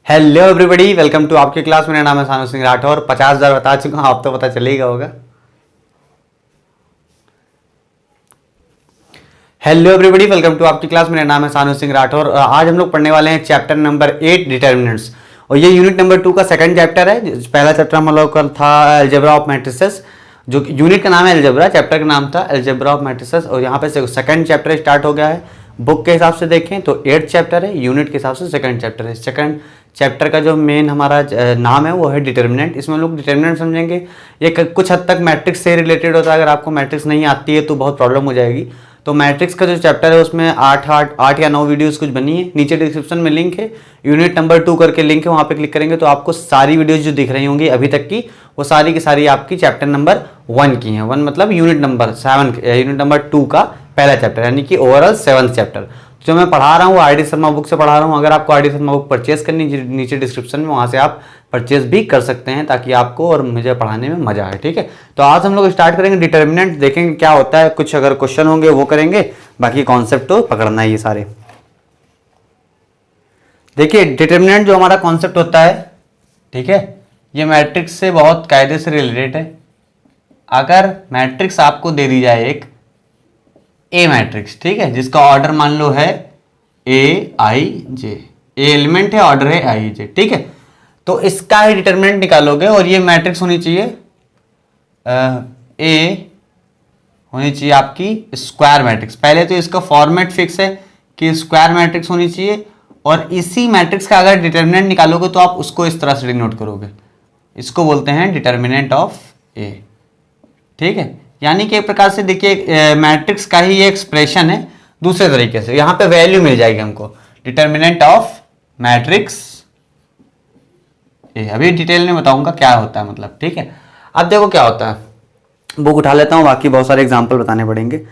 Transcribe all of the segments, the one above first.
Hello everybody, welcome to आपकी class. मेरा नाम है सानू सिंह राठौर। 50,000 बता चुका हूं, आप तो पता चलेगा होगा। हेलो एवरीबॉडी, वेलकम टू आपकी क्लास। मेरा नाम है सानू सिंह राठौर। आज हम लोग पढ़ने वाले हैं चैप्टर नंबर 8 डिटर्मिनेंट्स, और ये यूनिट नंबर 2 का सेकंड चैप्टर है। पहला चैप्टर हम लोग का था अलजेब्रा ऑफ मैट्रिसेस, जो यूनिट का नाम है अलजेब्रा, चैप्टर का नाम था अलजेब्रा ऑफ मैट्रिसेस, और यहाँ पे सेकंड चैप्टर स्टार्ट हो गया है। बुक के हिसाब से देखें तो 8th चैप्टर है, यूनिट के हिसाब से सेकंड चैप्टर है। सेकंड चैप्टर का जो मेन हमारा नाम है वो है डिटर्मिनेंट। इसमें लोग डिटर्मिनेंट समझेंगे। ये कुछ हद तक मैट्रिक्स से रिलेटेड होता है। अगर आपको मैट्रिक्स नहीं आती है तो बहुत प्रॉब्लम हो जाएगी। तो मैट्रिक्स का जो चैप्टर है उसमें 8 या 9 वीडियोस कुछ बनी है। नीचे डिस्क्रिप्शन में लिंक है, यूनिट नंबर 2 करके लिंक है, वहाँ पे क्लिक करेंगे तो आपको सारी वीडियोस जो दिख रही होंगी अभी तक की, वो सारी की सारी आपकी चैप्टर नंबर 1 की हैं। 1 मतलब यूनिट नंबर 7, यूनिट नंबर 2 का पहला चैप्टर, यानी कि ओवरऑल 7th चैप्टर। जो मैं पढ़ा रहा हूँ आर.डी. शर्मा बुक से पढ़ा रहा हूँ। अगर आपको आर.डी. शर्मा बुक परचेज करनी, नीचे डिस्क्रिप्शन में वहाँ से आप परचेज भी कर सकते हैं, ताकि आपको और मुझे पढ़ाने में मजा आए। ठीक है, तो आज हम लोग स्टार्ट करेंगे डिटर्मिनेंट, देखेंगे क्या होता है। कुछ अगर क्वेश्चन होंगे वो करेंगे, बाकी कॉन्सेप्ट तो पकड़ना है ये सारे। देखिए, डिटर्मिनेंट जो हमारा कॉन्सेप्ट होता है, ठीक है, ये मैट्रिक्स से बहुत कायदे से रिलेटेड है। अगर मैट्रिक्स आपको दे दी जाए एक ए मैट्रिक्स, ठीक है, जिसका ऑर्डर मान लो है ए आई जे, ए एलिमेंट है, ऑर्डर है आई जे, ठीक है, तो इसका ही डिटर्मिनेंट निकालोगे। और ये मैट्रिक्स होनी चाहिए ए होनी चाहिए आपकी स्क्वायर मैट्रिक्स। पहले तो इसका फॉर्मेट फिक्स है कि स्क्वायर मैट्रिक्स होनी चाहिए, और इसी मैट्रिक्स का अगर डिटर्मिनेंट निकालोगे तो आप उसको इस तरह से डिनोट करोगे। इसको बोलते हैं डिटर्मिनेंट ऑफ ए, ठीक है। यानी कि एक प्रकार से देखिए मैट्रिक्स का ही ये एक्सप्रेशन है दूसरे तरीके से। यहां पे वैल्यू मिल जाएगी हमको, डिटर्मिनेंट ऑफ मैट्रिक्स ए। अभी डिटेल में बताऊंगा क्या होता है मतलब, ठीक है। अब देखो क्या होता है, बुक उठा लेता हूं, बाकी बहुत सारे एग्जाम्पल बताने पड़ेंगे।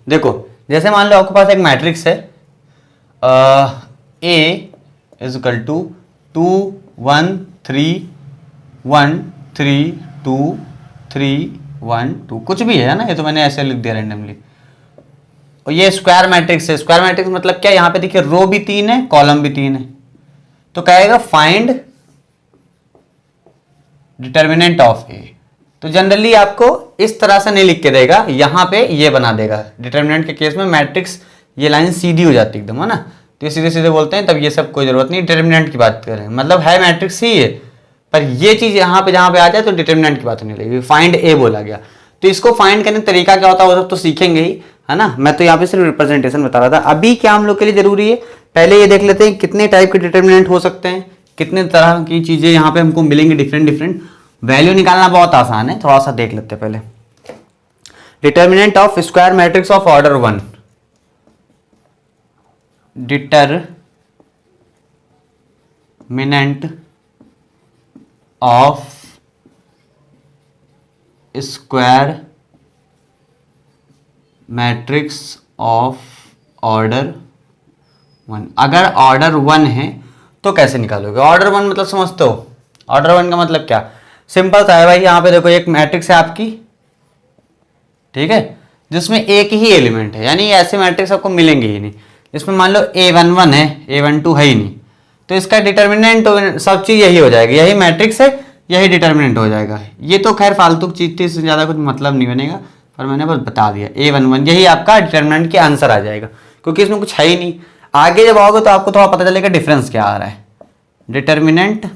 देखो, जैसे मान लो आपके पास एक मैट्रिक्स है ए इज इक्वल टू 2 1 3 1 3 2 3 1 2, कुछ भी है ना, ये तो मैंने ऐसे लिख दिया रैंडमली। और ये स्क्वायर मैट्रिक्स है। स्क्वायर मैट्रिक्स मतलब क्या, यहाँ पे देखिए रो भी 3 है, कॉलम भी 3 है, तो कहेगा फाइंड डिटर्मिनेंट ऑफ ए। तो जनरली आपको इस तरह से नहीं लिख के देगा, यहां पे ये बना देगा। डिटर्मिनेंट के केस में मैट्रिक्स ये लाइन सीधी हो जाती है एकदम, है ना, तो ये सीधे सीधे बोलते हैं, तब ये सब कोई जरूरत नहीं। डिटर्मिनेंट की बात करें मतलब है मैट्रिक्स ही है, पर ये चीज यहाँ पे जहां पे आ जाए तो डिटर्मिनेंट की बात नहीं लगेगी। फाइंड ए बोला गया, तो इसको फाइंड करने का तरीका क्या होता है वो सब तो सीखेंगे ही, है ना। मैं तो यहाँ पे सिर्फ रिप्रेजेंटेशन बता रहा था। अभी क्या हम लोग के लिए जरूरी है, पहले ये देख लेते हैं कितने टाइप के डिटर्मिनेंट हो सकते हैं, कितने तरह की चीजें यहाँ पे हमको मिलेंगी डिफरेंट डिफरेंट। वैल्यू निकालना बहुत आसान है, थोड़ा सा देख लेते हैं पहले। Determinant of square matrix of order 1, determinant of square matrix of order 1। अगर ऑर्डर 1 है तो कैसे निकालोगे? ऑर्डर 1 मतलब समझते हो? ऑर्डर 1 का मतलब क्या, सिंपल सा है भाई। यहां पे देखो एक मैट्रिक्स है आपकी, ठीक है, जिसमें एक ही एलिमेंट है, यानी ऐसे मैट्रिक्स आपको मिलेंगे ही नहीं। इसमें मान लो A11 है, A12 है ही नहीं, तो इसका डिटर्मिनेंट सब चीज यही हो जाएगी, यही मैट्रिक्स है, यही डिटर्मिनेंट हो जाएगा। ये तो खैर फालतू चीज थी, इससे ज्यादा कुछ मतलब नहीं बनेगा, पर मैंने बस बता दिया। A11 यही आपका डिटर्मिनेंट के आंसर आ जाएगा, क्योंकि इसमें कुछ है ही नहीं। आगे जब आओगे तो आपको थोड़ा पता चलेगा डिफरेंस क्या आ रहा है। डिटर्मिनेंट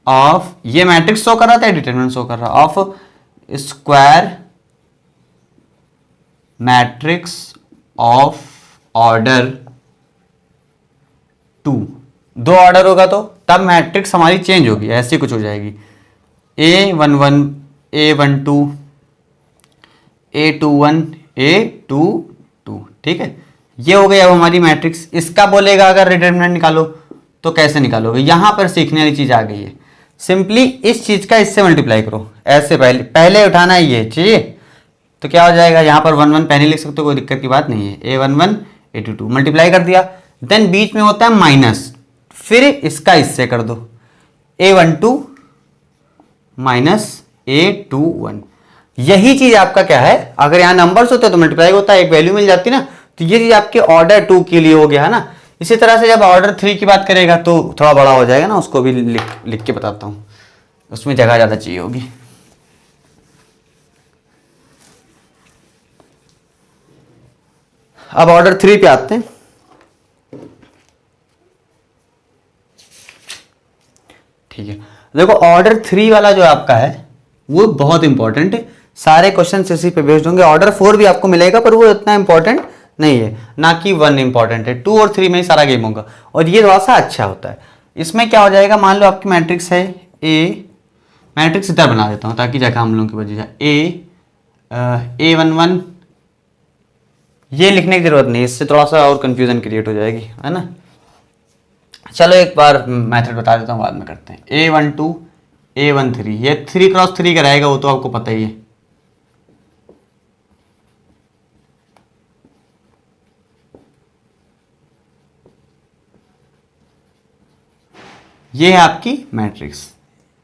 ऑफ, ये मैट्रिक्स शो कर रहा था, डिटरमिनेंट शो कर रहा, of square matrix of order 2। 2 order होगा तो तब मैट्रिक्स हमारी चेंज होगी, ऐसी कुछ हो जाएगी। A11 A12 A21 A22, ठीक है, ये हो गई अब हमारी मैट्रिक्स। इसका बोलेगा अगर डिटरमिनेंट निकालो तो कैसे निकालोगे? यहां पर सीखने वाली चीज आ गई है। सिंपली इस चीज का इससे मल्टीप्लाई करो, ऐसे पहले उठाना है ये चाहिए, तो क्या हो जाएगा, यहां पर 1 1 पहले लिख सकते हो, कोई दिक्कत की बात नहीं है। A11 A22 मल्टीप्लाई कर दिया, देन बीच में होता है माइनस, फिर इसका इससे कर दो A12 माइनस A21। यही चीज आपका क्या है, अगर यहाँ नंबर्स होते तो मल्टीप्लाई होता है, एक वैल्यू मिल जाती ना, तो ये चीज आपके ऑर्डर 2 के लिए हो गया है ना। इसी तरह से जब ऑर्डर 3 की बात करेगा तो थोड़ा बड़ा हो जाएगा ना, उसको भी लिख के बताता हूँ, उसमें जगह ज्यादा चाहिए होगी। अब ऑर्डर 3 पे आते हैं। ठीक है, देखो ऑर्डर 3 वाला जो आपका है वो बहुत इंपॉर्टेंट है, सारे क्वेश्चन इसी पे बेस्ड होंगे। ऑर्डर 4 भी आपको मिलेगा पर वो इतना इंपॉर्टेंट नहीं है, ना कि 1 इंपॉर्टेंट है। 2 और 3 में ही सारा गेम होगा, और ये थोड़ा सा अच्छा होता है। इसमें क्या हो जाएगा, मान लो आपकी मैट्रिक्स है ए, मैट्रिक्स इधर बना देता हूँ ताकि जगह हम लोगों की बची जाए, A11, ये लिखने की जरूरत नहीं, इससे थोड़ा सा और कंफ्यूजन क्रिएट हो जाएगी, है ना। चलो एक बार मेथड बता देता हूँ, बाद में करते हैं। A12 A13, ये 3 क्रॉस 3 का रहेगा, वो तो आपको पता ही है। ये है आपकी मैट्रिक्स,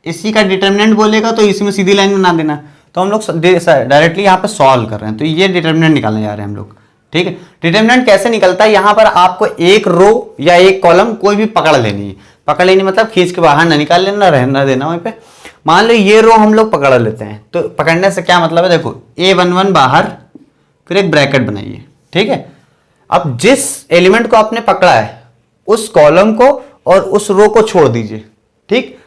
इसी का डिटर्मिनेंट बोलेगा तो इसी में सीधी लाइन बना देना। तो हम लोग डायरेक्टली यहाँ पे सॉल्व कर रहे हैं, तो ये डिटर्मिनेंट निकालने जा रहे हैं हम लोग। ठीक है, डिटर्मिनेंट कैसे निकलता है, यहाँ पर आपको एक रो या एक कॉलम कोई भी पकड़ लेनी है। पकड़ लेनी मतलब खींच के बाहर ना निकाल लेना, रहना देना वहीं पे। मान लो ये रो हम लोग पकड़ लेते हैं, तो पकड़ने से क्या मतलब है, देखो A11 बाहर, फिर एक ब्रैकेट बनाइए। ठीक है, अब जिस एलिमेंट को आपने पकड़ा है उस कॉलम को और उस रो को छोड़ दीजिए। ठीक,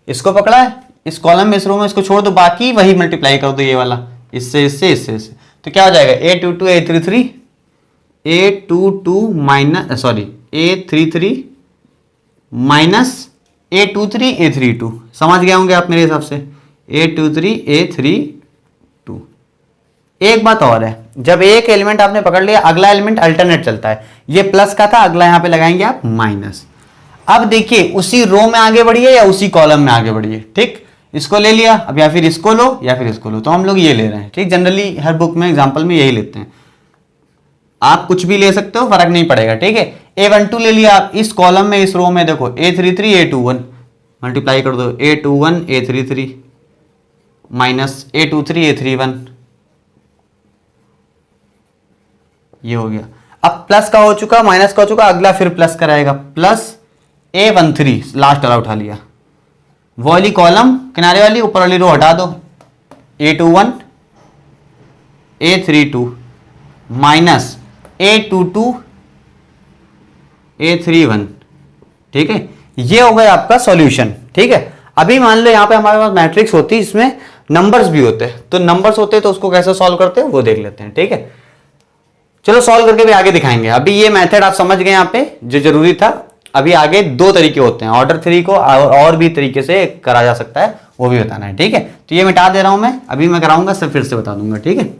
इसको पकड़ा है, इस कॉलम में, इस रो में, इसको छोड़ दो, बाकी वही मल्टीप्लाई कर दो, ये वाला इससे इससे इससे इससे, तो क्या हो जाएगा, A22 A33 A22 minus A33 minus A23 A32। समझ गए होंगे आप मेरे हिसाब से, A23 A32। एक बात और है, जब एक एलिमेंट आपने पकड़ लिया, अगला एलिमेंट अल्टरनेट चलता है। ये प्लस का था, अगला यहां पे लगाएंगे आप माइनस। अब देखिए उसी रो में आगे बढ़िए या उसी कॉलम में आगे बढ़िए। ठीक, इसको ले लिया, अब या फिर इसको लो या फिर इसको लो, तो हम लोग ये ले रहे हैं। ठीक, जनरली हर बुक में एग्जाम्पल में यही लेते हैं, आप कुछ भी ले सकते हो, फर्क नहीं पड़ेगा। ठीक है, A12 ले लिया आप, इस कॉलम में, इस रो में देखो A33 A21, मल्टीप्लाई कर दो, A21 A33 minus A23 A31, ये हो गया। अब प्लस का हो चुका, माइनस का हो चुका, अगला फिर प्लस का रहेगा, प्लस A13 लास्ट वाला उठा लिया, वो वाली कॉलम किनारे वाली, ऊपर वाली रो हटा दो, A21 A32 minus A22 A31। ठीक है, ये हो गया आपका सॉल्यूशन। ठीक है, अभी मान लो यहाँ पे हमारे पास मैट्रिक्स होती है, इसमें नंबर्स भी होते हैं, तो नंबर्स होते हैं तो उसको कैसे सॉल्व करते हैं वो देख लेते हैं। ठीक है, चलो सॉल्व करके भी आगे दिखाएंगे। अभी ये मेथड आप समझ गए यहाँ पे जो जरूरी था। अभी आगे 2 तरीके होते हैं, ऑर्डर 3 को और भी तरीके से करा जा सकता है, वो भी बताना है। ठीक है, तो ये मिटा दे रहा हूं मैं, अभी मैं कराऊंगा सब फिर से बता दूंगा। ठीक है,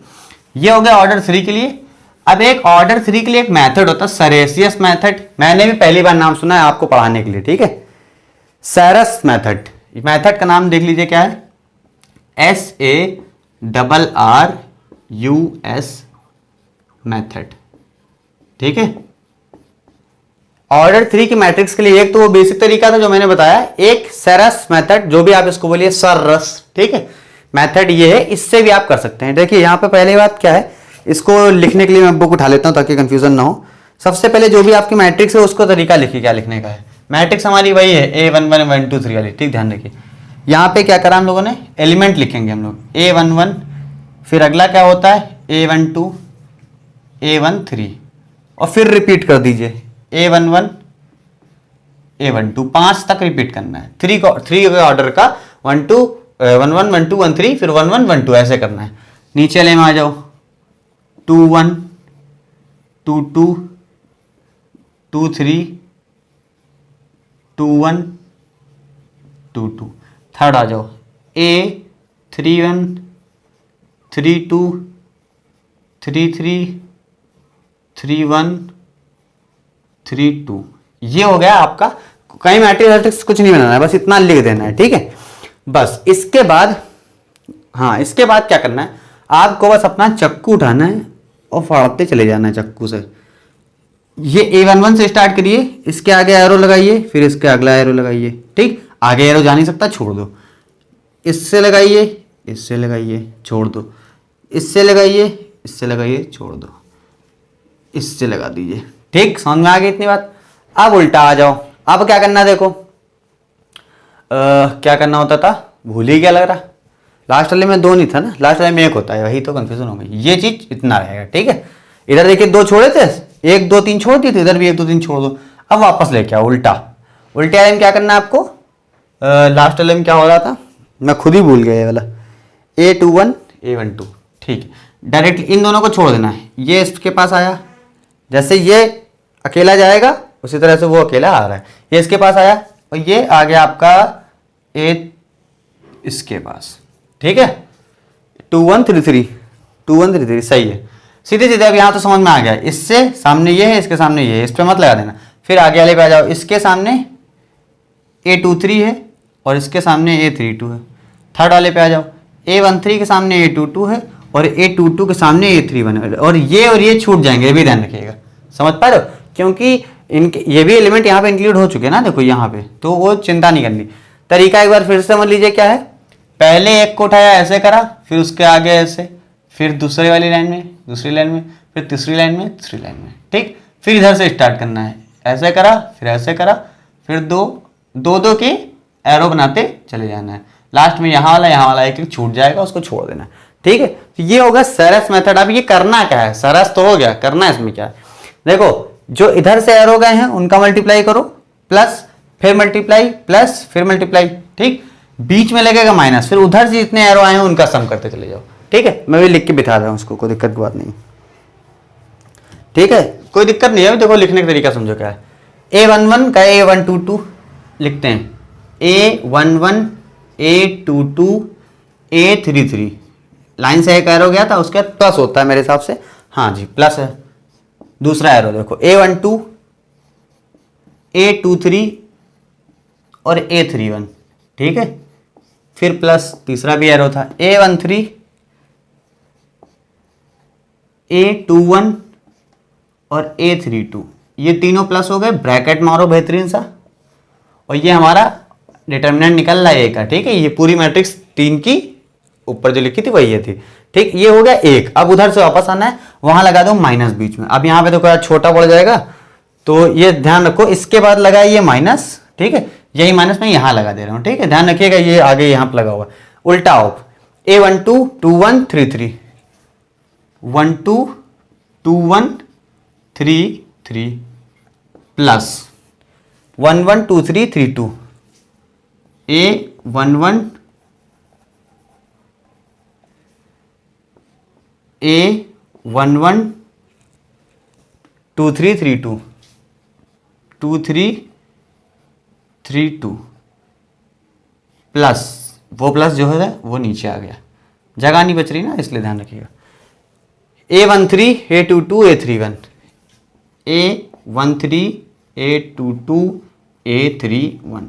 ये हो गया ऑर्डर 3 के लिए। अब एक ऑर्डर 3 के लिए एक मेथड होता है सरेसियस मेथड, मैंने भी पहली बार नाम सुना है आपको पढ़ाने के लिए। ठीक है, सैरस मेथड, मेथड का नाम देख लीजिए क्या है, SARRUS मेथड। ठीक है, ऑर्डर 3 की मैट्रिक्स के लिए एक तो वो बेसिक तरीका था जो मैंने बताया, एक सरस मेथड, जो भी आप इसको बोलिए सरस। ठीक है, मेथड ये है, इससे भी आप कर सकते हैं। देखिए यहाँ पे पहली बात क्या है, इसको लिखने के लिए मैं बुक उठा लेता हूं ताकि कंफ्यूजन ना हो। सबसे पहले जो भी आपकी मैट्रिक्स है उसको तरीका लिखिए, क्या लिखने का है। मैट्रिक्स हमारी वही है A11 1 2 3 वाली। ठीक, ध्यान रखिए, यहाँ पे क्या करा हम लोगों ने, एलिमेंट लिखेंगे हम लोग A11, फिर अगला क्या होता है A12 A13, और फिर रिपीट कर दीजिए A11 A12, 5 तक रिपीट करना है। 3 के ऑर्डर का 1 2 1 1 1 2 1 3, फिर 1 1 1 2 ऐसे करना है। नीचे ले में आ जाओ, 2 1 2 2 2 3 2 1 2 2। थर्ड आ जाओ, A 3 1 3 2 3 3 3 1 3 2। ये हो गया आपका, कहीं मैट्रिक्स कुछ नहीं बनाना है, बस इतना लिख देना है। ठीक है, बस इसके बाद, हाँ इसके बाद क्या करना है, आपको बस अपना चक्कू उठाना है और फाड़ते चले जाना है चक्कू से। ये A11 से स्टार्ट करिए, इसके आगे एरो लगाइए, फिर इसके अगला एरो लगाइए, ठीक। आगे एरो जा नहीं सकता, छोड़ दो। इससे लगाइए, इससे लगाइए, छोड़ दो। इससे लगाइए, इससे लगाइए, छोड़ दो। इससे लगा दीजिए, ठीक। समझ में आ गई इतनी बात। अब उल्टा आ जाओ। अब क्या करना है देखो, क्या करना होता था भूल ही क्या लग रहा। लास्ट वाले में 2 नहीं था ना, लास्ट वाले में 1 होता है, वही तो कंफ्यूजन हो गई। ये चीज इतना रहेगा, ठीक है। इधर देखिए 2 छोड़े थे, 1 2 3 छोड़ दिए थे, इधर भी 1 2 3 छोड़ दो। अब वापस लेके आओ उल्टा। उल्टे वाले में क्या करना है आपको, लास्ट वाले में क्या हो रहा था मैं खुद ही भूल गया ये वाला, A21 A12, ठीक है। डायरेक्टली इन दोनों को छोड़ देना है। ये इसके पास आया, जैसे ये अकेला जाएगा उसी तरह से वो अकेला आ रहा है। ये इसके पास आया और ये आ गया आपका A इसके पास, ठीक है। 2133 सही है। सीधे सीधे अब यहाँ तो समझ में आ गया, इससे सामने ये है, इसके सामने ये है, इस पे मत लगा देना। फिर आगे वाले पे आ जाओ, इसके सामने A23 है और इसके सामने A32 है। थर्ड वाले पे आ जाओ, A13 के सामने A22 है और A22 के सामने A31 है। और ये छूट जाएंगे, ये भी ध्यान रखिएगा। समझ पा रहे हो, क्योंकि इनके ये भी एलिमेंट यहाँ पे इंक्लूड हो चुके हैं ना, देखो यहाँ पे, तो वो चिंता नहीं करनी। तरीका एक बार फिर से समझ लीजिए क्या है। पहले एक को उठाया, ऐसे करा, फिर उसके आगे ऐसे, फिर दूसरे वाली लाइन में, दूसरी लाइन में, फिर तीसरी लाइन में, तीसरी लाइन में, ठीक। फिर इधर से स्टार्ट करना है, ऐसे करा, फिर ऐसे करा, फिर दो के एरो बनाते चले जाना है। लास्ट में यहाँ वाला एक छूट जाएगा, उसको छोड़ देना है, ठीक है। तो ये होगा सरस मेथड। अब ये करना क्या है, सरस तो हो गया, करना इसमें क्या है देखो, जो इधर से एरो गए हैं उनका मल्टीप्लाई करो, प्लस फिर मल्टीप्लाई, प्लस फिर मल्टीप्लाई, ठीक। बीच में लगेगा माइनस, फिर उधर से जितने एरो आए हैं उनका सम करते चले जाओ, ठीक है। मैं भी लिख के बिठा रहा हूं उसको, कोई दिक्कत की बात नहीं, ठीक है। कोई दिक्कत नहीं है। देखो लिखने का तरीका समझो क्या है। A11 का A122 लिखते हैं, A11 A22 A33, लाइन से एक एरो गया था, उसके बाद प्लस होता है मेरे हिसाब से, हाँ जी प्लस है। दूसरा एरो देखो, A12 A23 और A31, ठीक है। फिर प्लस तीसरा भी एरो था, A13 A21 और A32, ये तीनों प्लस हो गए। ब्रैकेट मारो बेहतरीन सा, और ये हमारा डिटर्मिनेंट निकल रहा है ए का, ठीक है। ये पूरी मैट्रिक्स 3 की ऊपर जो लिखी थी वही ये थी, ठीक। ये हो गया 1। अब उधर से वापस आना है, वहां लगा दो माइनस बीच में। अब यहाँ पे तो छोटा पड़ जाएगा, तो ये ध्यान रखो, इसके बाद लगा ये माइनस, ठीक है। यही माइनस मैं यहाँ लगा दे रहा हूँ, ठीक है। ध्यान रखिएगा, ये आगे यहाँ पे लगा हुआ उल्टा of. A12 21 33 12 21 33 plus 11 23 32 A11 A11 2332 2332 plus वो प्लस जो है वो नीचे आ गया, जगह नहीं बच रही ना, इसलिए ध्यान रखिएगा। A13 A22 A31 A13 A22 A31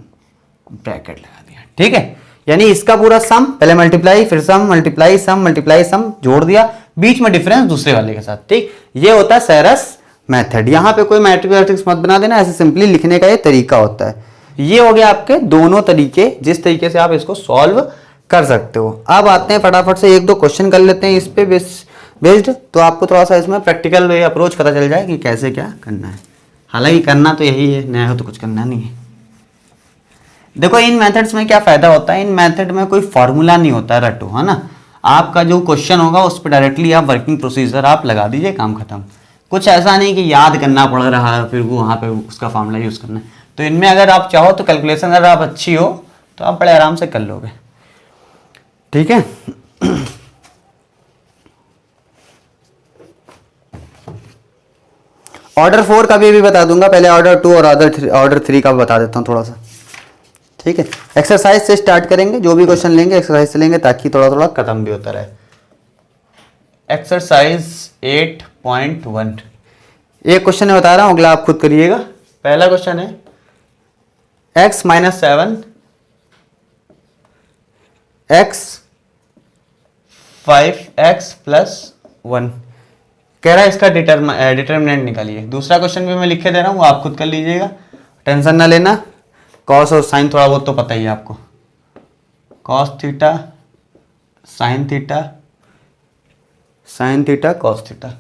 bracket लगा दिया, ठीक है। यानी इसका पूरा सम, पहले मल्टीप्लाई, फिर सम, मल्टीप्लाई सम, मल्टीप्लाई सम, जोड़ दिया, बीच में डिफरेंस दूसरे वाले के साथ, ठीक। ये होता है सेरस मेथड। यहाँ पे कोई मैट्रिक्स मत बना देना, ऐसे सिंपली लिखने का ये तरीका होता है। ये हो गया आपके दोनों तरीके, जिस तरीके से आप इसको सॉल्व कर सकते हो। अब आते हैं फटाफट से 1-2 क्वेश्चन कर लेते हैं इस पे बेस्ड, तो आपको थोड़ा सा इसमें प्रैक्टिकल अप्रोच पता चल जाए कि कैसे क्या करना है। हालांकि करना तो यही है, नया हो तो कुछ करना नहीं है। देखो इन मेथड्स में क्या फायदा होता है, इन मेथड में कोई फॉर्मूला नहीं होता है रटो, है ना। आपका जो क्वेश्चन होगा उस पर डायरेक्टली आप वर्किंग प्रोसीजर आप लगा दीजिए, काम खत्म। कुछ ऐसा नहीं कि याद करना पड़ रहा है, फिर वो वहाँ पे उसका फॉर्मूला यूज़ करना है। तो इनमें अगर आप चाहो तो कैलकुलेशन अगर आप अच्छी हो तो आप बड़े आराम से कर लोगे, ठीक है। ऑर्डर 4 का भी बता दूंगा, पहले ऑर्डर 2 और ऑर्डर 3 का बता देता हूँ थोड़ा सा, ठीक है। एक्सरसाइज से स्टार्ट करेंगे, जो भी क्वेश्चन लेंगे एक्सरसाइज से लेंगे, ताकि थोड़ा थोड़ा खत्म भी होता रहे। एक्सरसाइज 8.1, एक क्वेश्चन मैं बता रहा हूँ, अगला आप खुद करिएगा। पहला क्वेश्चन है x - 7 x 5x + 1 कह रहा है इसका डिटर्मिनेंट निकालिए। दूसरा क्वेश्चन भी मैं लिख के दे रहा हूँ, आप खुद कर लीजिएगा, टेंशन ना लेना। कॉस और साइन थोड़ा बहुत तो पता ही है आपको, cos theta sine theta, sine theta cos theta.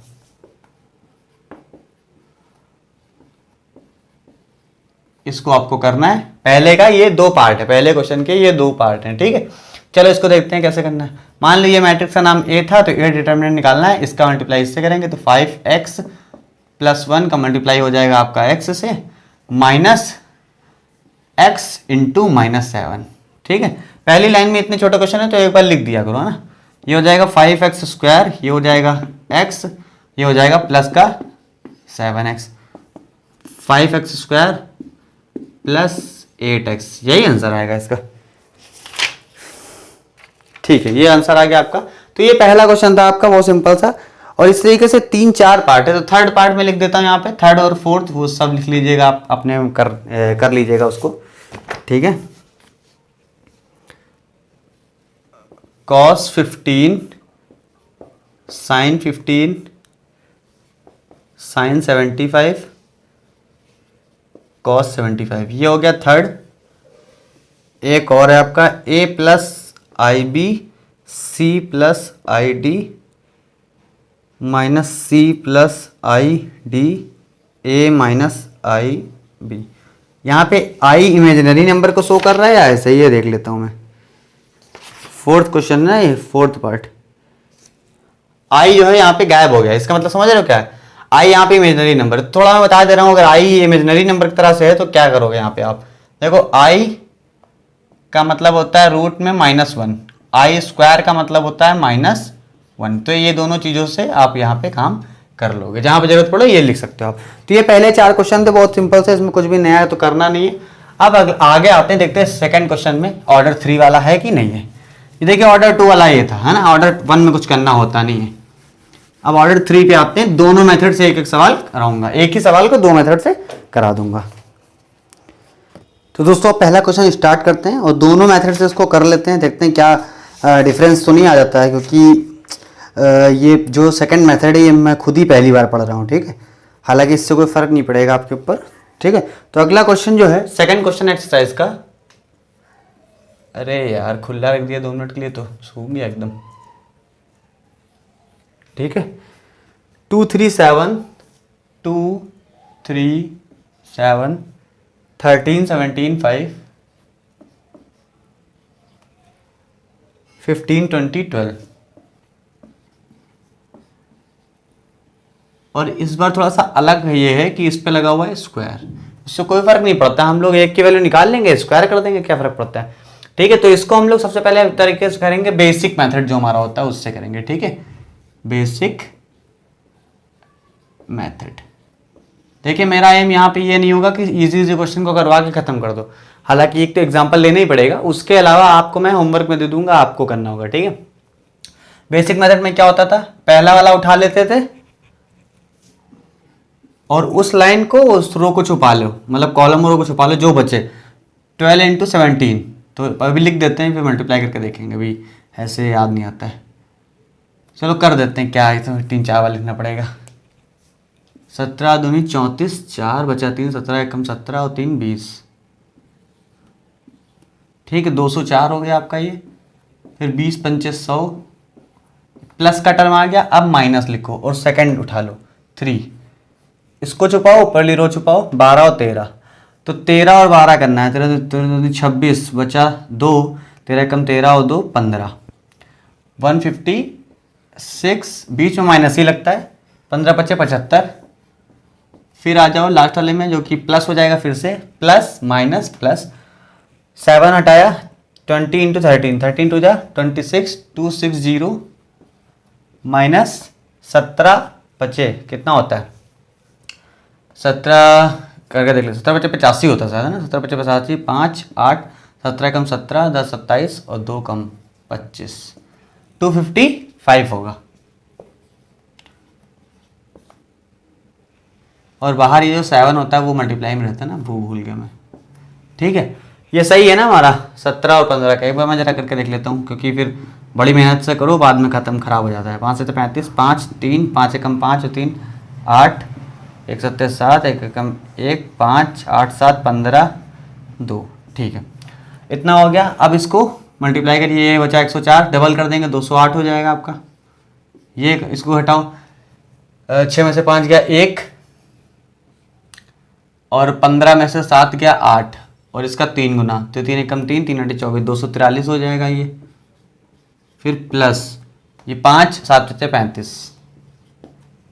इसको आपको करना है। पहले का ये दो पार्ट है, पहले क्वेश्चन के ये दो पार्ट हैं, ठीक है। चलो इसको देखते हैं कैसे करना है। मान लीजिए मैट्रिक्स का नाम ए था, तो ए डिटर्मिनेंट निकालना है, इसका मल्टीप्लाई इससे करेंगे तो 5x + 1 का मल्टीप्लाई हो जाएगा आपका x से माइनस x इंटू -7, ठीक है। पहली लाइन में इतने छोटे क्वेश्चन है तो एक बार लिख दिया करो, है ना। ये हो जाएगा 5x², ये हो जाएगा x, ये हो जाएगा प्लस का 7x, 5x² + 8x, यही आंसर आएगा इसका, ठीक है। ये आंसर आ गया आपका। तो ये पहला क्वेश्चन था आपका, बहुत सिंपल सा। और इस तरीके से 3-4 पार्ट है, तो थर्ड पार्ट में लिख देता हूँ यहाँ पे, थर्ड और फोर्थ वो सब लिख लीजिएगा, आप अपने कर लीजिएगा उसको, ठीक है। cos 15 sin 15 sin 75 cos 75, ये हो गया थर्ड। एक और है आपका a + IB C + ID - C + ID a - IB। यहाँ पे i इमेजिनरी नंबर को शो कर रहा है या ऐसे ही, ये देख लेता हूँ मैं। फोर्थ क्वेश्चन है ना ये, फोर्थ पार्ट। i जो है यहाँ पे गायब हो गया, इसका मतलब समझ रहे हो क्या है। i यहाँ पे इमेजिनरी नंबर, थोड़ा मैं बता दे रहा हूँ। अगर i इमेजिनरी नंबर की तरह से है तो क्या करोगे यहाँ पे आप देखो, i का मतलब होता है रूट में -1, i² का मतलब होता है -1। तो ये दोनों चीज़ों से आप यहाँ पे काम कर लोगे, जहाँ पे जरूरत पड़े ये लिख सकते हो आप। तो ये पहले 4 क्वेश्चन थे, बहुत सिंपल से, इसमें कुछ भी नया है तो करना नहीं है। अब आगे आते हैं, देखते हैं सेकंड क्वेश्चन में ऑर्डर 3 वाला है कि नहीं है। ये देखिए ऑर्डर 2 वाला ये था, है ना। ऑर्डर 1 में कुछ करना होता नहीं है। अब ऑर्डर 3 पे आते हैं, दोनों मेथड से एक एक सवाल कराऊंगा, एक ही सवाल को 2 मेथड से करा दूंगा। तो दोस्तों अब पहला क्वेश्चन स्टार्ट करते हैं और दोनों मेथड से इसको कर लेते हैं, देखते हैं क्या डिफरेंस तो नहीं आ जाता है, क्योंकि ये जो सेकंड मेथड है ये मैं खुद ही पहली बार पढ़ रहा हूँ, ठीक है। हालांकि इससे कोई फर्क नहीं पड़ेगा आपके ऊपर, ठीक है। तो अगला क्वेश्चन जो है सेकंड क्वेश्चन एक्सरसाइज का, अरे यार खुला रख दिया 2 मिनट के लिए तो सो गया एकदम, ठीक है। 2 3 7 2 3 7 13 17 5 15 20 12। और इस बार थोड़ा सा अलग है, ये है कि इस पे लगा हुआ है स्क्वायर, उससे कोई फर्क नहीं पड़ता, हम लोग एक की वैल्यू निकाल लेंगे स्क्वायर कर देंगे, क्या फर्क पड़ता है, ठीक है। तो इसको हम लोग सबसे पहले तरीके से करेंगे, बेसिक मेथड जो हमारा होता है उससे करेंगे, ठीक है। बेसिक मेथड, देखिए मेरा एम यहाँ पे ये नहीं होगा कि इजी क्वेश्चन को करवा के खत्म कर दो, हालांकि एक तो एग्जांपल लेना ही पड़ेगा, उसके अलावा आपको मैं होमवर्क में दे दूंगा, आपको करना होगा, ठीक है। बेसिक मेथड में क्या होता था, पहला वाला उठा लेते थे और उस लाइन को, उस रो को छुपा लो, मतलब कॉलम रो को छुपा लो, जो बचे 12 × 17, तो अभी लिख देते हैं, फिर मल्टीप्लाई करके देखेंगे, अभी ऐसे याद नहीं आता है। चलो कर देते हैं, क्या है तो 3-4 बार लिखना पड़ेगा। 17 दूनी 34, 4 बचा 3, 17 एकम 17 और 3 20, ठीक है। 204 हो गया आपका ये, फिर 20 पंचे 100, प्लस का टर्म आ गया। अब माइनस लिखो और सेकंड उठा लो 3, इसको छुपाओ, ऊपरली रो छुपाओ, 12 और 13, तो 13 और 12 करना है, 13 26 बचा 2, 13 एकम 13 और 2 15, 156, बीच में माइनस ही लगता है, 15 × 5 = 75। फिर आ जाओ लास्ट वाले में जो कि प्लस हो जाएगा, फिर से प्लस माइनस प्लस, 7 हटाया, 20 × 13, 13 2 जा 26, 260 माइनस 17 बचे, कितना होता है 17 करके देख लो, 17 बचे 85 होता है ना, 17 बचे 85, 5 8, 17 कम 17, 10 27 और 2 कम 25, 255 होगा। और बाहर ये जो 7 होता है वो मल्टीप्लाई में रहता है ना, वो भूल गया मैं, ठीक है। ये सही है ना हमारा 17 और 15 का, एक बार मैं जरा करके देख लेता हूँ, क्योंकि फिर बड़ी मेहनत से करो, बाद में ख़त्म खराब हो जाता है। 5 से 35, 5 3, 5 एकम 5 और 3 8, 1 7 7, 1 एकम 1, 5 8 7 15 2। ठीक है, इतना हो गया। अब इसको मल्टीप्लाई करिए, ये बचा 104, डबल कर देंगे 208 हो जाएगा आपका। ये इसको हटाओ, 6 में से 5 गया 1, और 15 में से 7 गया 8, और इसका 3 गुना, तो 3 एकम 3, 3 8 24, 243 हो जाएगा ये। फिर प्लस ये 5 7 बचे 35।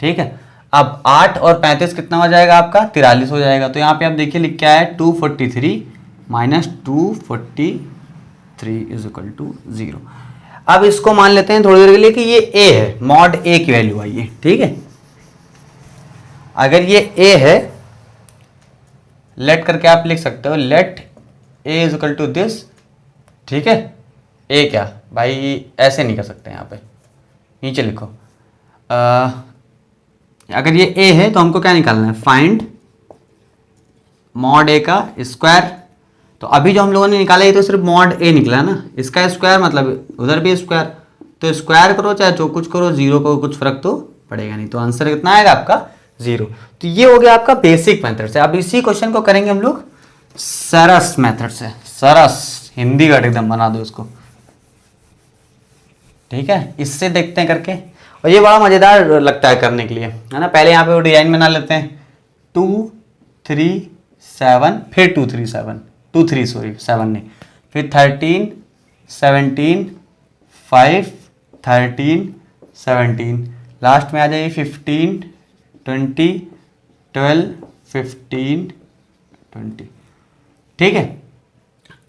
ठीक है, अब 8 और 35 कितना हो जाएगा आपका? 43 हो जाएगा। तो यहाँ पे आप देखिए लिख क्या है, 243 माइनस 243 इज इक्वल टू 0। अब इसको मान लेते हैं थोड़ी देर के लिए कि ये a है, मॉड a की वैल्यू आई है। ठीक है, अगर ये a है, लेट करके आप लिख सकते हो, let a is equal to this. ठीक है, a क्या भाई, ऐसे नहीं कर सकते, यहाँ पे नीचे लिखो। अगर ये a है तो हमको क्या निकालना है, फाइंड मॉड a का स्क्वायर। तो अभी जो हम लोगों ने निकाला ये तो सिर्फ मॉड a निकला ना, इसका स्क्वायर मतलब उधर भी स्क्वायर, तो स्क्वायर करो चाहे जो कुछ करो, 0 को कुछ फर्क तो पड़ेगा नहीं। तो आंसर कितना आएगा आपका? 0। तो ये हो गया आपका बेसिक मेथड से। अब इसी क्वेश्चन को करेंगे हम लोग सरस मेथड से। सरस हिंदी का एकदम बना दो इसको। ठीक है, इससे देखते हैं करके, और ये बड़ा मजेदार लगता है करने के लिए, है ना। पहले यहाँ पे वो डिजाइन बना लेते हैं, 2 3 7, फिर 2 3 7, 2 3 सॉरी 7 नहीं, फिर 13 17 5 13 17, लास्ट में आ जाइए 15 20 12 15 20। ठीक है,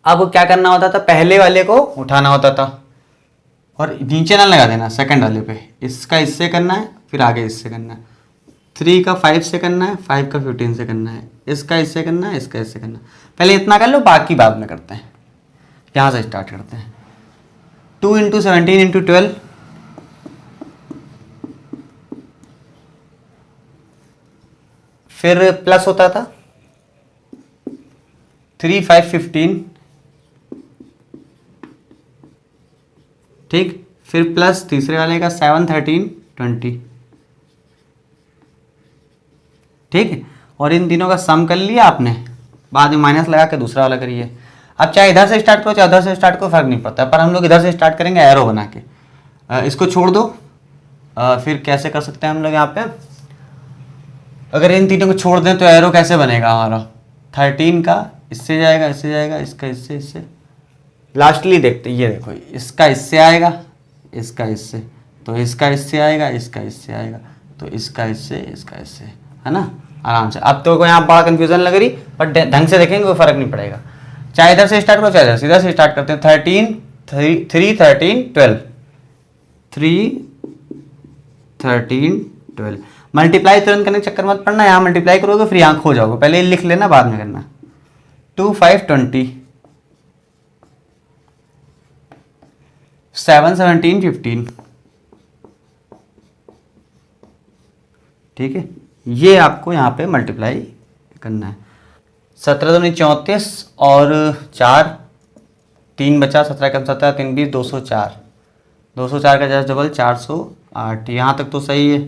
अब क्या करना होता था, पहले वाले को उठाना होता था और नीचे ना लगा देना सेकंड वाले पे, इसका इससे करना है, फिर आगे इससे करना है, 3 का 5 से करना है, 5 का 15 से करना है, इसका इससे करना है, इसका इससे करना है। पहले इतना कर लो, बाकी बाद में करते हैं। यहाँ से स्टार्ट करते हैं, 2 × 17 × 12, फिर प्लस होता था 3 5 15। ठीक, फिर प्लस तीसरे वाले का 7 13 20। ठीक है, और इन तीनों का सम कर लिया आपने, बाद में माइनस लगा के दूसरा वाला करिए। अब चाहे इधर से स्टार्ट करो चाहे उधर से स्टार्ट करो, फर्क नहीं पड़ता, पर हम लोग इधर से स्टार्ट करेंगे एरो बना के। इसको छोड़ दो। फिर कैसे कर सकते हैं हम लोग यहाँ पे, अगर इन तीनों को छोड़ दें तो एरो कैसे बनेगा हमारा, 13 का इससे जाएगा, इससे जाएगा, इसका इससे, इससे लास्टली देखते, ये देखो, इसका इससे आएगा, इसका इससे, तो इसका इससे आएगा, इसका इससे आएगा, तो इसका इससे, इसका इससे, है ना, आराम से। अब तो यहाँ बड़ा कंफ्यूजन लग रही, पर ढंग से देखेंगे कोई फर्क नहीं पड़ेगा। चाहे इधर से स्टार्ट करो चाहे इधर से स्टार्ट करते हैं, 13 3 13 12, 3 13 12। मल्टीप्लाई तुरंत करने के चक्कर मत पड़ना, यहाँ मल्टीप्लाई करोगे फिर यहाँ खो जाओगे, पहले लिख लेना बाद में करना। 2 5 20, 7 17 15। ठीक है, ये आपको यहाँ पे मल्टीप्लाई करना है। 17 दूनी 34 और 4 3 बचा, 17 कम 17 3 20 204, 204 का जस्ट डबल 408। यहाँ तक तो सही है।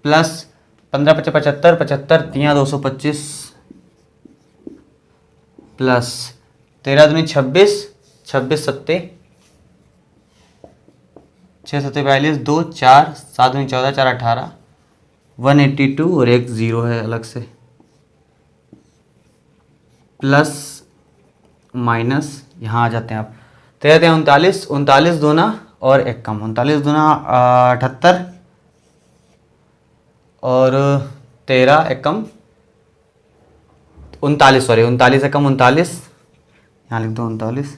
प्लस 15 25 75 75 यहाँ 225, प्लस 13 दूनी 26 26 7 6 7 42 2 4 7 दूनी 14 4 18 182 और एक 0 है अलग से, प्लस माइनस यहाँ आ जाते हैं आप। 13 39 39 दूना और एक कम, 39 दूना 78 और 13 एक कम 39, सॉरी 39 एक कम 39, यहाँ लिख दो 39,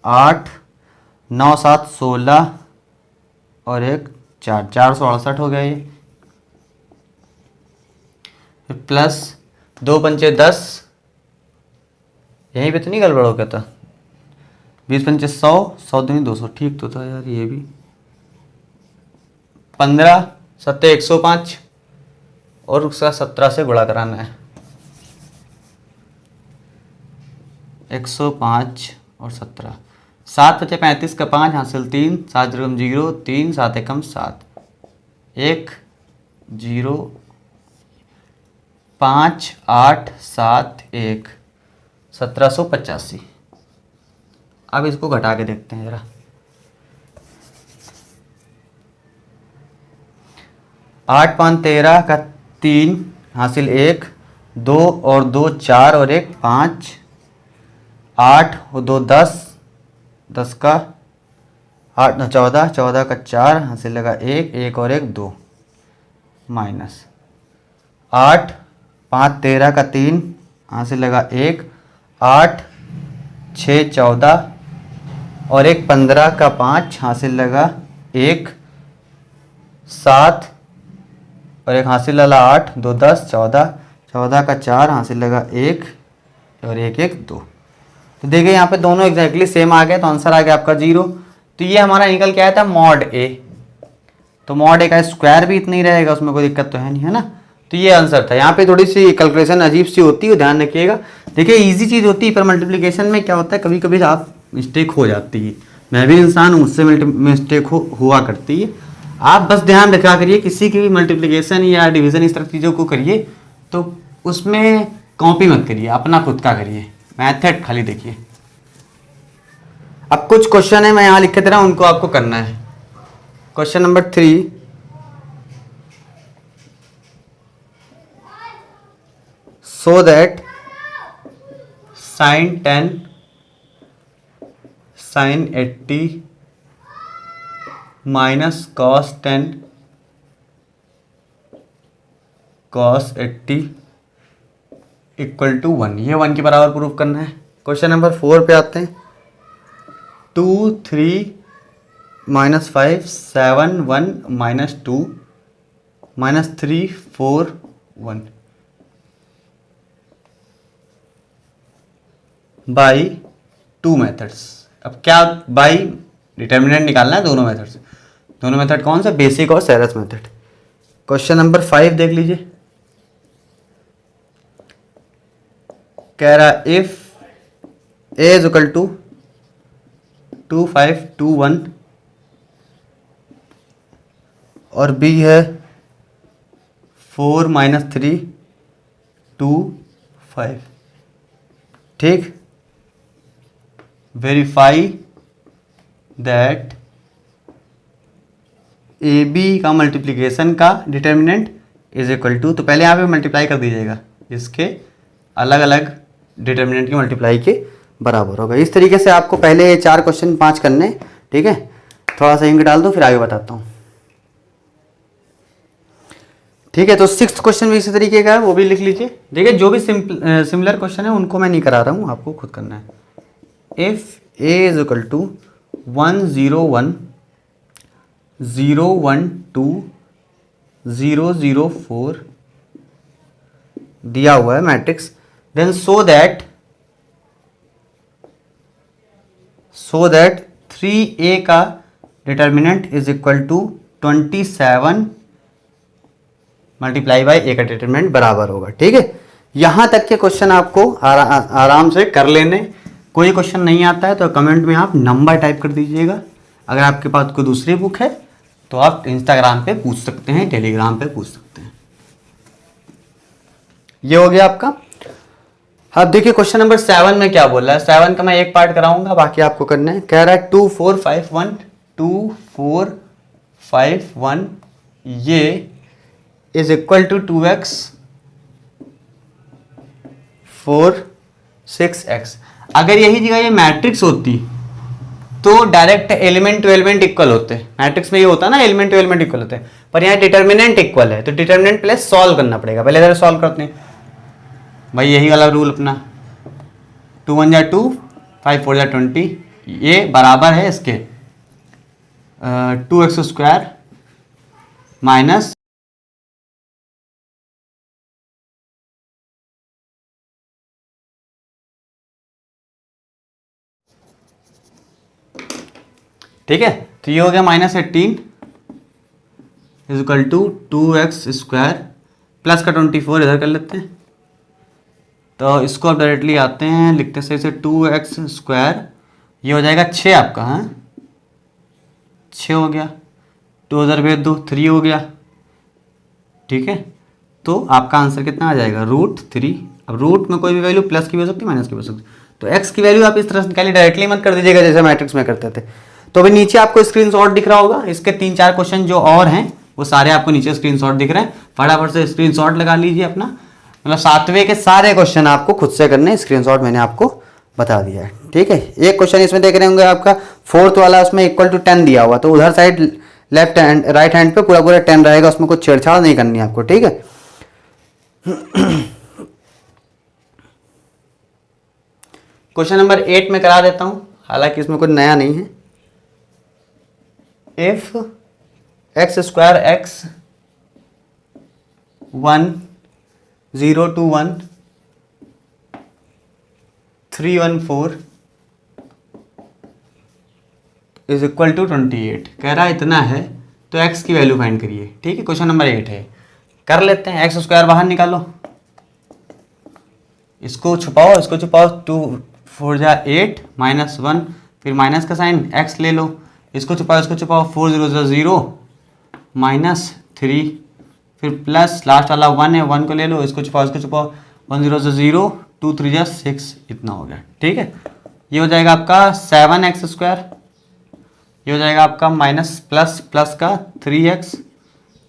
8 9 7 16 और एक 4 468 हो गया ये। फिर प्लस 2 पंचे 10, यहीं पे तो नहीं गड़बड़ हो गया था, 20 पंचे 100 100 दूनी 200, ठीक तो था यार ये भी। 15 7 105 और उसका 17 से गुणा कराना है, 105 और 17 7 बचे 35 का 5 हासिल 3, 7 0 0, 3 7 एकम 7, 1 0 5 8 7 1 1785। अब इसको घटा के देखते हैं जरा। 8 5 13 का 3 हासिल 1, 2 और 2 4 और 1 5, 8 और 2 10, 10 का 8 14, 14 का 4 हासिल लगा 1, 1 और 1 2, माइनस 8 5 13 का 3 हासिल लगा 1, 8 6 14 और 1 15 का 5 हासिल लगा 1, 7 और 1 हासिल लगा 8, 2 10 14, 14 का 4 हासिल लगा 1 और 1 1 2। तो देखिए यहाँ पे दोनों एग्जैक्टली सेम आ गए, तो आंसर आ गया आपका 0। तो ये हमारा निकल के आया था मॉड ए। तो मॉड ए का स्क्वायर भी इतना ही रहेगा, उसमें कोई दिक्कत तो है नहीं, है ना। तो ये आंसर था। यहाँ पे थोड़ी सी कैलकुलेशन अजीब सी होती है, ध्यान रखिएगा। देखिए इजी चीज़ होती है, पर मल्टीप्लिकेशन में क्या होता है, कभी कभी आप मिस्टेक हो जाती है। मैं भी इंसान हूँ, मुझसे मिस्टेक हुआ करती है। आप बस ध्यान रखा करिए, किसी की भी मल्टीप्लिकेशन या डिवीज़न इस तरह की चीज़ों को करिए तो उसमें कॉपी मत करिए, अपना खुद का करिए, मैथड खाली देखिए। अब कुछ क्वेश्चन है मैं यहाँ लिख के दे रहा हूँ, उनको आपको करना है। Question number 3, so that sin 10 sin 80 minus cos 10 cos 80 equal to 1, ये 1 के बराबर प्रूफ करना है। क्वेश्चन नंबर 4 पे आते हैं। 2 3 minus 5 7 1 minus 2 minus 3 4 1 by 2 methods. अब क्या बाई डिटर्मिनेंट निकालना है दोनों मेथड से। दोनों मेथड कौन सा, बेसिक और सेरस मेथड। क्वेश्चन नंबर 5 देख लीजिए, कह रहा if a is equal to 2 5 2 1 और बी है 4 माइनस 3 2 5, ठीक। वेरीफाई दैट ए बी का मल्टीप्लिकेशन का डिटर्मिनेंट इज इक्वल टू, तो पहले यहाँ पे मल्टीप्लाई कर दीजिएगा, इसके अलग अलग डिटर्मिनेंट के मल्टीप्लाई के बराबर होगा। इस तरीके से आपको पहले 4 क्वेश्चन 5 करने, ठीक है। थोड़ा सा इंक डाल दो, फिर आगे बताता हूँ, ठीक है। तो 6th क्वेश्चन भी इसी तरीके का है, वो भी लिख लीजिए। देखिए जो भी सिमिलर क्वेश्चन है उनको मैं नहीं करा रहा हूँ, आपको खुद करना है। If a is equal to 1 0 1 0 1 2 0 0 4 दिया हुआ है matrix, then so that 3a का determinant is equal to 27 multiply by A का डिटरमिनेंट बराबर होगा, ठीक है। यहां तक के क्वेश्चन आपको आराम से कर लेने। कोई क्वेश्चन नहीं आता है तो कमेंट में आप नंबर टाइप कर दीजिएगा। अगर आपके पास कोई दूसरी बुक है तो आप इंस्टाग्राम पे पूछ सकते हैं, टेलीग्राम पे पूछ सकते हैं। ये हो गया आपका। अब देखिए क्वेश्चन नंबर 7 में क्या बोल रहा है। 7 का मैं एक पार्ट कराऊंगा, बाकी आपको करना है। कह रहा है 2 4 5 1 2 4 5 1 ये is equal to 2x 4 6x। अगर यही जगह ये मैट्रिक्स होती तो direct element to element equal होते। मैट्रिक्स में ये होता ना, एलिमेंट टू एलिमेंट इक्वल होते हैं, पर यहाँ डिटर्मिनेंट इक्वल है तो डिटर्मिनेंट पहले सॉल्व करना पड़ेगा। पहले जरा सॉल्व करते हैं भाई, यही वाला रूल अपना। 2 1 जा 2 5 4 जा 20, ये बराबर है इसके 2x स्क्वायर माइनस ठीक है। तो ये हो गया -18 is equal to 2x square plus का 24 इधर कर लेते हैं। तो इसको अब डायरेक्टली आते हैं, लिखते से इसे 2x स्क्वायर ये हो जाएगा 6 आपका, हाँ 6 हो गया, 2 उधर भेज दो, 3 हो गया, ठीक है। तो आपका आंसर कितना आ जाएगा, √3। अब रूट में कोई भी वैल्यू प्लस की भी हो सकती है, माइनस की भी हो सकती है, तो एक्स की वैल्यू आप इस तरह से निकालिए, डायरेक्टली मत कर दीजिएगा जैसे मैट्रिक्स में करते थे। तो अभी नीचे आपको स्क्रीनशॉट दिख रहा होगा, इसके 3-4 क्वेश्चन जो और हैं वो सारे आपको नीचे स्क्रीनशॉट दिख रहे हैं, फटाफट से स्क्रीनशॉट लगा लीजिए अपना, मतलब 7वें के सारे क्वेश्चन आपको खुद से करने, स्क्रीनशॉट मैंने आपको बता दिया है, ठीक है। एक क्वेश्चन इसमें देख रहे होंगे आपका 4th वाला, उसमें इक्वल टू 10 दिया हुआ, तो उधर side left hand right hand पे पूरा पूरा 10 रहेगा, उसमें कुछ छेड़छाड़ नहीं करनी है आपको, ठीक है। क्वेश्चन नंबर 8 में करा देता हूं, हालांकि इसमें कुछ नया नहीं है। If x² x 1 0 2 1 3 1 4 is equal to 28, कह रहा है इतना है, तो x की वैल्यू फाइंड करिए, ठीक है। क्वेश्चन नंबर 8 है, कर लेते हैं। x² बाहर निकालो, इसको छुपाओ, इसको छुपाओ, 2 4 जा 8 -1, फिर माइनस का साइन, x ले लो, इसको छुपाओ, इसको छुपाओ, 4 0 जा 0 -3, फिर प्लस लास्ट वाला 1 है, 1 को ले लो, इसको छुपाओ, इसको छुपाओ, 1 0 जा 0 2 3 जा 6, इतना हो गया, ठीक है। ये हो जाएगा आपका 7x², ये हो जाएगा आपका माइनस प्लस प्लस का 3x,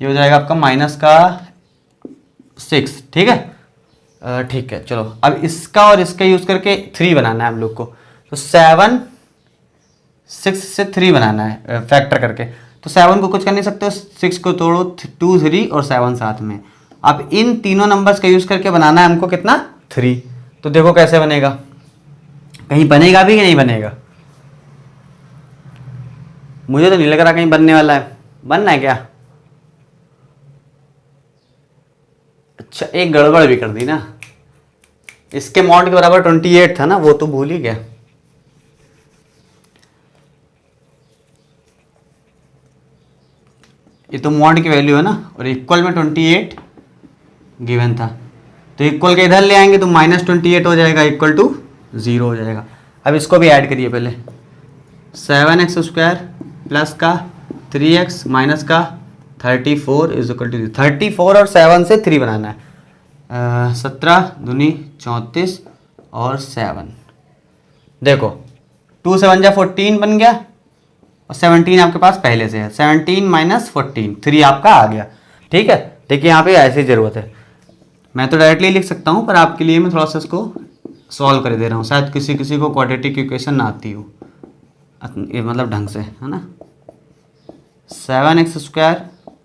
ये हो जाएगा आपका माइनस का 6, ठीक है। ठीक है, चलो अब इसका और इसका यूज करके 3 बनाना है हम लोग को, तो 7 6 से 3 बनाना है फैक्टर करके, तो 7 को कुछ कर नहीं सकते, 6 को तोड़ो, 2 3 और 7 साथ में। अब इन तीनों नंबर्स का यूज करके बनाना है हमको कितना, 3। तो देखो कैसे बनेगा, कहीं बनेगा भी कि नहीं बनेगा, मुझे तो नहीं लग रहा कहीं बनने वाला है, बनना है क्या। अच्छा, एक गड़बड़ भी कर दी ना, इसके मॉड के बराबर 28 था ना, वो तो भूल ही गया। ये तो मॉड की वैल्यू है ना, और इक्वल में 28 गिवन था, तो इक्वल के इधर ले आएंगे तो -28 हो जाएगा, इक्वल टू 0 हो जाएगा। अब इसको भी ऐड करिए पहले, 7x² प्लस का 3x माइनस का 34 इज इक्वल टू 34 और 7 से 3 बनाना है, 17 दूनी 34 और 7, देखो 2 7 जा 14 बन गया, और 17 आपके पास पहले से है, 17 - 14 3 आपका आ गया, ठीक है। देखिए यहाँ पे ऐसी ज़रूरत है, मैं तो डायरेक्टली लिख सकता हूँ, पर आपके लिए मैं थोड़ा सा इसको सॉल्व कर दे रहा हूँ, शायद किसी किसी को क्वाड्रेटिक इक्वेशन ना आती हो, मतलब ढंग से, है ना। 7x²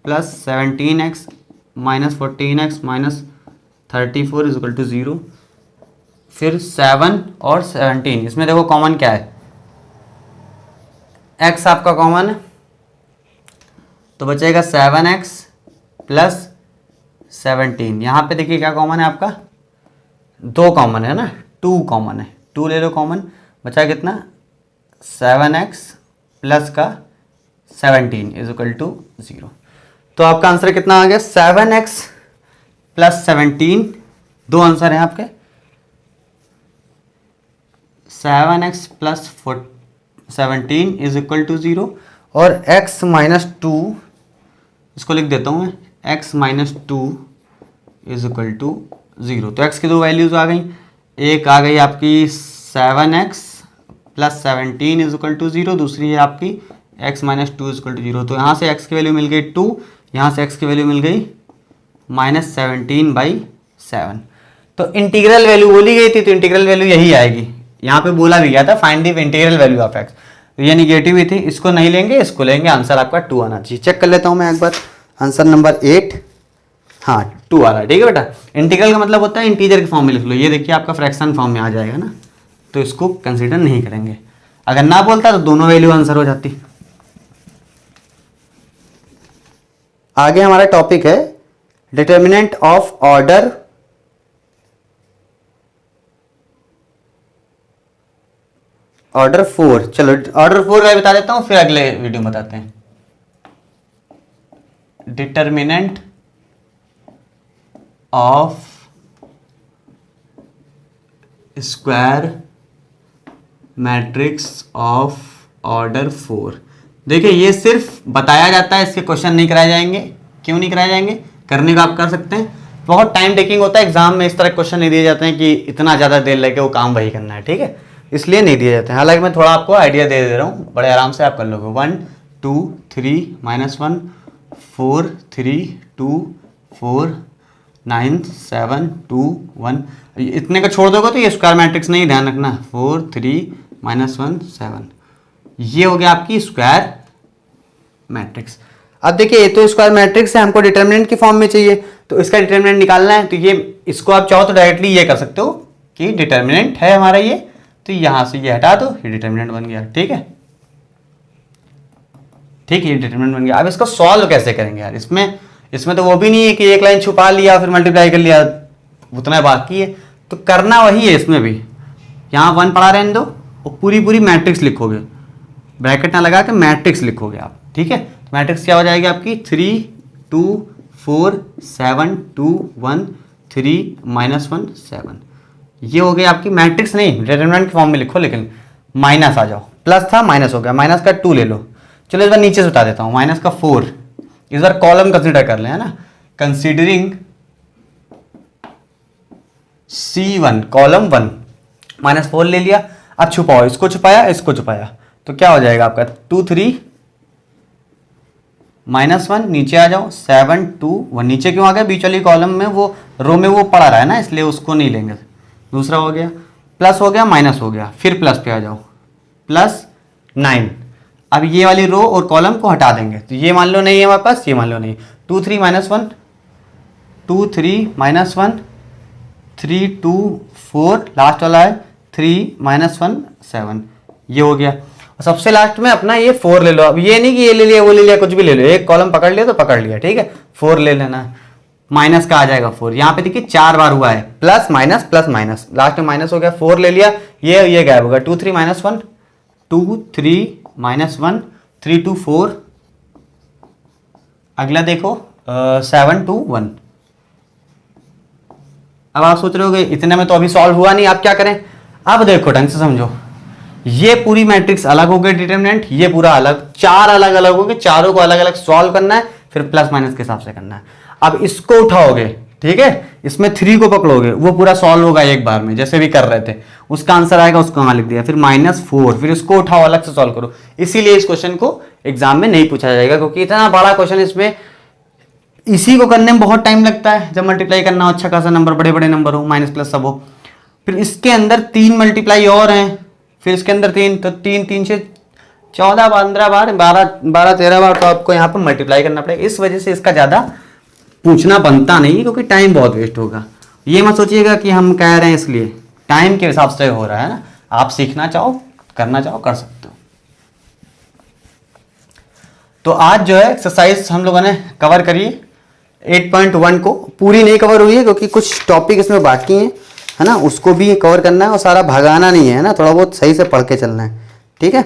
plus 17x minus 14x minus 34 is equal to 0, फिर 7 और 17, इसमें देखो कॉमन क्या है, x आपका कॉमन है, तो बचेगा 7x प्लस 17, यहाँ पे देखिए क्या कॉमन है आपका, 2 कॉमन है ना, 2 कॉमन है, 2 ले लो कॉमन, बचा कितना 7x प्लस का 17 इज इक्वल टू 0। तो आपका आंसर कितना आ गया, 7x प्लस 17, 2 आंसर हैं आपके, 7x plus 17 is equal to 0, और x - 2, इसको लिख देता हूँ मैं, x - 2 इज इक्वल टू 0। तो x की 2 वैल्यूज आ गई, एक आ गई आपकी 7x plus 17 is equal to 0, दूसरी है आपकी x - 2 इज इक्वल टू 0। तो यहाँ से x की वैल्यू मिल गई 2, यहाँ से x की वैल्यू मिल गई -17/7। तो इंटीग्रल वैल्यू बोली गई थी, तो इंटीग्रल वैल्यू यही आएगी, यहाँ पे बोला भी गया था find the integral value of x, तो ये निगेटिव ही थी, इसको नहीं लेंगे, इसको लेंगे, आंसर आपका 2 आना चाहिए। चेक कर लेता हूँ मैं एक बार, आंसर नंबर 8, हाँ 2 आ रहा है, ठीक है बेटा। इंटीग्रल का मतलब होता है इंटीजर के फॉर्म में लिख लो, ये देखिए आपका फ्रैक्शन फॉर्म में आ जाएगा ना, तो इसको कंसीडर नहीं करेंगे, अगर ना बोलता तो दोनों वैल्यू आंसर हो जाती। आगे हमारा टॉपिक है डिटर्मिनेंट ऑफ ऑर्डर ऑर्डर 4। चलो ऑर्डर 4 का बता देता हूं, फिर अगले वीडियो में बताते हैं। Determinant of square matrix of order 4। देखिए ये सिर्फ बताया जाता है, इसके क्वेश्चन नहीं कराए जाएंगे। क्यों नहीं कराए जाएंगे? करने का आप कर सकते हैं, बहुत टाइम टेकिंग होता है। एग्जाम में इस तरह क्वेश्चन नहीं दिए जाते हैं कि इतना ज़्यादा देर लगे वो काम वही करना है, ठीक है, इसलिए नहीं दिए जाते हैं। हालांकि मैं थोड़ा आपको आइडिया दे रहा हूँ, बड़े आराम से आप कर लोगे। 1 2 3 -1 4 3 2 4 9 7 2 1। इतने का छोड़ दोगे तो ये स्क्वायर मैट्रिक्स नहीं, ध्यान रखना। 4 3 -1 7, ये हो गया आपकी स्क्वायर मैट्रिक्स। अब देखिए ये तो स्क्वायर मैट्रिक्स है, हमको डिटर्मिनेंट की फॉर्म में चाहिए, तो इसका डिटर्मिनेंट निकालना है। तो ये इसको आप चाहो तो डायरेक्टली ये कर सकते हो कि डिटर्मिनेंट है हमारा ये, तो यहां से ये हटा दो, ये डिटर्मिनेंट बन गया, ठीक है। ठीक है, ये डिटर्मिनेंट बन गया। अब इसको सॉल्व कैसे करेंगे यार? इसमें तो वो भी नहीं है कि एक लाइन छुपा लिया फिर मल्टीप्लाई कर लिया, उतना बाकी है। तो करना वही है इसमें भी, यहाँ 1 पढ़ा रहने दो और पूरी मैट्रिक्स लिखोगे, ब्रैकेट ना लगा के मैट्रिक्स लिखोगे आप, ठीक है। मैट्रिक्स क्या हो जाएगी आपकी? 3 2 4 7 2 1 3 -1 7। ये हो गई आपकी मैट्रिक्स, नहीं डिटरमिनेंट के फॉर्म में लिखो, लेकिन माइनस आ जाओ, प्लस था माइनस हो गया, माइनस का 2 ले लो। चलो इस बार नीचे से बता देता हूँ, माइनस का 4। इस बार कॉलम कंसिडर कर लें, है ना। कंसीडरिंग C1 कॉलम 1 -4 ले लिया। अब छुपाओ, इसको छुपाया इसको छुपाया, तो क्या हो जाएगा आपका? 2 3 -1, नीचे आ जाओ 7 2 1। नीचे क्यों आ गया? बीच वाली कॉलम में वो रो में वो पड़ा रहा है ना, इसलिए उसको नहीं लेंगे। दूसरा हो गया, प्लस हो गया माइनस हो गया, फिर प्लस पे आ जाओ, +9। अब ये वाली रो और कॉलम को हटा देंगे, तो ये मान लो नहीं है हमारे पास, ये मान लो नहीं। 2 3 -1 2 3 -1 3 2 4, लास्ट वाला है 3 -1 7, ये हो गया। और सबसे लास्ट में अपना ये 4 ले लो। अब ये नहीं कि ये ले लिया वो ले लिया, कुछ भी ले लो, एक कॉलम पकड़ लिया तो पकड़ लिया, ठीक है। 4 ले लेना है, माइनस का आ जाएगा 4। यहाँ पे देखिए 4 बार हुआ है, प्लस माइनस, लास्ट में माइनस हो गया, 4 ले लिया, ये गायब होगा। 2 3 -1 2 3 -1 3 2 4। अगला देखो 7 2 1। अब आप सोच रहे होगे इतने में तो अभी सॉल्व हुआ नहीं, आप क्या करें? अब देखो ढंग से समझो, ये पूरी मैट्रिक्स अलग हो गई डिटरमिनेंट, ये पूरा अलग, 4 अलग अलग हो गए, चारों को अलग अलग सॉल्व करना है, फिर प्लस माइनस के हिसाब से करना है। अब इसको उठाओगे, ठीक है, इसमें 3 को पकड़ोगे, वो पूरा सॉल्व होगा एक बार में, जैसे भी कर रहे थे। उसका आंसर आएगा, उसको वहां लिख दिया, फिर -4, फिर इसको उठाओ अलग से सॉल्व करो। इसीलिए इस क्वेश्चन को एग्जाम में नहीं पूछा जाएगा, क्योंकि इतना बड़ा क्वेश्चन, इसमें इसी को करने में बहुत टाइम लगता है। जब मल्टीप्लाई करना हो, अच्छा खासा नंबर, बड़े बड़े नंबर हो, माइनस प्लस सब हो, फिर इसके अंदर 3 मल्टीप्लाई और हैं, फिर इसके अंदर 3, तो 3 3 से 14 15 बार, 12 13 बार तो आपको यहाँ पर मल्टीप्लाई करना पड़ेगा। इस वजह से इसका ज़्यादा पूछना बनता नहीं, क्योंकि टाइम बहुत वेस्ट होगा। ये मत सोचिएगा कि हम कह रहे हैं इसलिए, टाइम के हिसाब से हो रहा है ना। आप सीखना चाहो, करना चाहो, कर सकते हो। तो आज जो है एक्सरसाइज हम लोगों ने कवर करी 8.1 को, पूरी नहीं कवर हुई है क्योंकि कुछ टॉपिक इसमें बाकी हैं, है ना, उसको भी कवर करना है और सारा भगाना नहीं है ना, थोड़ा बहुत सही से पढ़ के चलना है, ठीक है।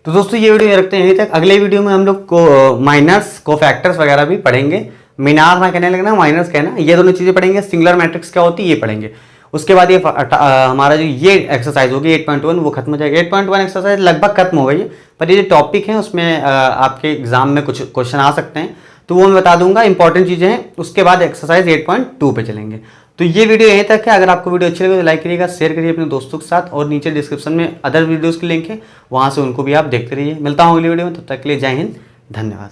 तो दोस्तों ये वीडियो रखते हैं यहीं तक। अगले वीडियो में हम लोग को माइनस, कोफैक्टर्स वगैरह भी पढ़ेंगे। मीनार ना कहने लगना, माइनस कहना, ये दोनों चीज़ें पढ़ेंगे। सिंगुलर मैट्रिक्स क्या होती है ये पढ़ेंगे। उसके बाद ये हमारा जो ये एक्सरसाइज होगी 8.1 वो खत्म हो जाएगा। 8.1 एक्सरसाइज लगभग खत्म हो गई है, पर ये जो टॉपिक है उसमें आपके एग्जाम में कुछ क्वेश्चन आ सकते हैं, तो वो मैं बता दूंगा, इंपॉर्टेंट चीज़ें हैं। उसके बाद एक्सरसाइज 8.2 पे चलेंगे। तो ये वीडियो यहीं तक है। अगर आपको वीडियो अच्छी लगे तो लाइक करिएगा, शेयर करिए अपने दोस्तों के साथ, और नीचे डिस्क्रिप्शन में अदर वीडियोज़ के लिंक है, वहाँ से उनको भी आप देखते रहिए। मिलता हूँ अगली वीडियो में, तब तक के लिए जय हिंद, धन्यवाद।